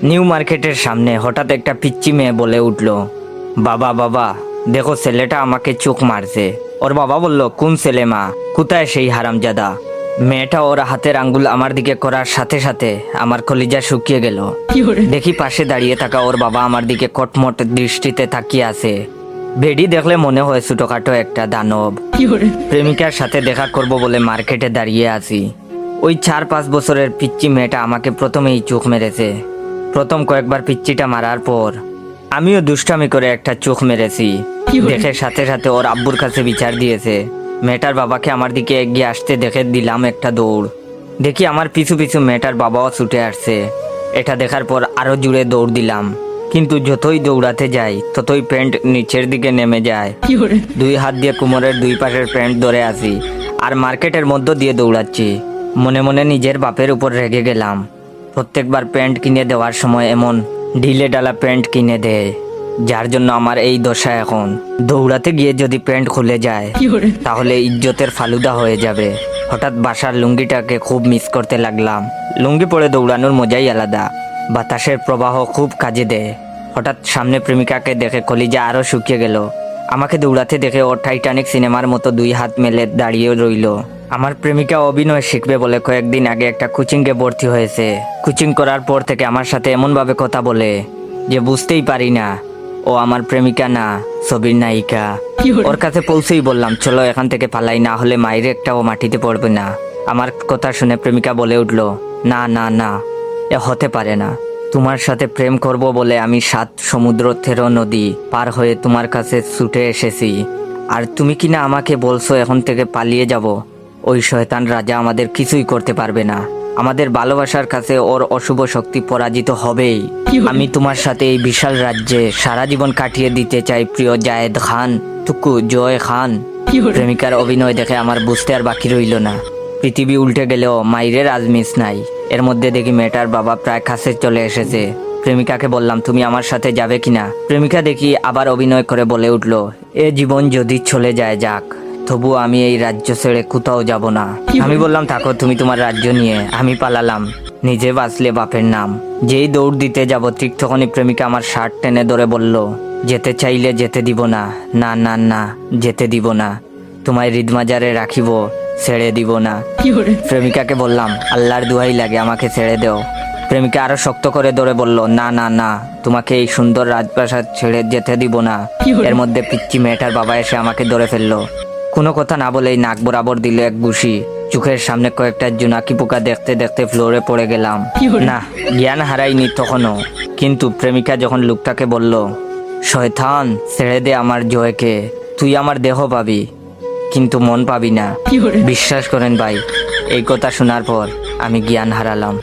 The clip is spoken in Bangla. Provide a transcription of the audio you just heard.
নিউ মার্কেটের সামনে হঠাৎ একটা পিচ্চি মেয়ে বলে উঠল, বাবা বাবা দেখো ছেলেটা আমাকে চোখ মারছে। ওর বাবা বলল, কোন ছেলে মা, কোথায় সেই হারামজাদা? মেয়েটা ওর হাতের আঙ্গুল আমার দিকে করার সাথে সাথে আমার কলিজা শুকিয়ে গেল। দেখি পাশে দাঁড়িয়ে থাকা ওর বাবা আমার দিকে কটমট দৃষ্টিতে তাকিয়ে আছে। বেডি দেখলে মনে হয় ছোটখাটো একটা দানব। প্রেমিকার সাথে দেখা করব বলে মার্কেটে দাঁড়িয়ে আছি। ওই 4-5 বছরের পিচ্চি মেয়েটা আমাকে প্রথমেই চোখ মেরেছে। প্রথম কয়েকবার পিচ্চিটা মারার পর আমিও দুষ্টামি করে একটা চোখ মেরেছি। দেখে সাথে সাথে ওর আব্বুর কাছে বিচার দিয়েছে। মেয়েটার বাবাকে আমার দিকে এগিয়ে আসতে দেখে দিলাম একটা দৌড়। দেখি আমার পিছু পিছু মেয়েটার বাবাও ছুটে আসছে। এটা দেখার পর আরো জুড়ে দৌড় দিলাম, কিন্তু যতই দৌড়াতে যাই ততই প্যান্ট নিচের দিকে নেমে যায়। 2 হাত দিয়ে কোমরের 2 পাশের প্যান্ট ধরে আছি আর মার্কেটের মধ্য দিয়ে দৌড়াচ্ছি। মনে মনে নিজের বাপের উপর রেগে গেলাম। প্রত্যেকবার প্যান্ট কিনে দেওয়ার সময় এমন ঢিলে ডালা প্যান্ট কিনে দেয়, যার জন্য আমার এই দশা এখন। দৌড়াতে গিয়ে যদি প্যান্ট খুলে যায় তাহলে ইজ্জতের ফালুদা হয়ে যাবে। হঠাৎ বাসার লুঙ্গিটাকে খুব মিস করতে লাগলাম। লুঙ্গি পরে দৌড়ানোর মজাই আলাদা, বাতাসের প্রবাহ খুব কাজে দেয়। হঠাৎ সামনে প্রেমিকাকে দেখে কলিজা আরো শুকিয়ে গেল। আমাকে দৌড়াতে দেখে ও টাইটানিক সিনেমার মতো 2 হাত মেলে দাঁড়িয়ে রইল। আমার প্রেমিকা অভিনয় শিখবে বলে কয়েকদিন আগে একটা কোচিংয়ে ভর্তি হয়েছে। কোচিং করার পর থেকে আমার সাথে এমনভাবে কথা বলে যে বুঝতেই পারি না ও আমার প্রেমিকা না, ছবির নায়িকা। ওর কাছে পৌঁছেই বললাম, চলো এখান থেকে পালাই, না হলে মায়ের একটাও মাটিতে পড়বে না। আমার কথা শুনে প্রেমিকা বলে উঠল, না না না, এ হতে পারে না। তোমার সাথে প্রেম করব বলে আমি 7 সমুদ্র 13 নদী পার হয়ে তোমার কাছে ছুটে এসেছি, আর তুমি কিনা আমাকে বলছো এখন থেকে পালিয়ে যাব। ওই শয়তান রাজা আমাদের কিছুই করতে পারবে না। আমাদের ভালোবাসার কাছে ওর অশুভ শক্তি পরাজিত হবেই। আমি তোমার সাথে এই বিশাল রাজ্যে সারা জীবন কাটিয়ে দিতে চাই, প্রিয় জায়েদ খান, টুকু জয় খান। প্রেমিকার অভিনয় দেখে আমার বুঝতে আর বাকি রইল না। পৃথিবী উল্টে গেলেও মাইরের আজমিস নাই। এর মধ্যে দেখি মেয়েটার বাবা প্রায় কাছে চলে এসেছে। প্রেমিকাকে বললাম, তুমি আমার সাথে যাবে কিনা? প্রেমিকা দেখি আবার অভিনয় করে বলে উঠল, এ জীবন যদি চলে যায় যাক, তবু আমি এই রাজ্য ছেড়ে কোথাও যাব না। আমি বললাম, থাকো তুমি তোমার রাজ্য নিয়ে, আমি পালালাম, নিজে বাঁচলে বাপের নাম। যেই দৌড় দিতে যাব ঠিক তখনই প্রেমিকা আমার শার্ট টেনে ধরে বলল, যেতে চাইলে যেতে দিব না, না না না যেতে দিব না, তোমায় হৃদমাজারে রাখিব, ছেড়ে দিব না। প্রেমিকাকে বললাম, আল্লাহর দোহাই লাগে আমাকে ছেড়ে দেও। প্রেমিকা আরো শক্ত করে ধরে বলল, না না না, তোমাকে এই সুন্দর রাজপ্রাসাদ ছেড়ে যেতে দিব না। এর মধ্যে পিচ্চি মেয়েটার বাবা এসে আমাকে ধরে ফেললো। কোনো কথা না বলেই নাক বরাবর দিল এক ঘুষি। চোখের সামনে কয়েকটা জোনাকি পোকা দেখতে দেখতে ফ্লোরে পড়ে গেলাম। না, জ্ঞান হারাইনি তখনও, কিন্তু প্রেমিকা যখন লোকটাকে বলল, শয়তান ছেড়ে দে আমার জয়কে, তুই আমার দেহ পাবি কিন্তু মন পাবি না। বিশ্বাস করেন ভাই, এই কথা শোনার পর আমি জ্ঞান হারালাম।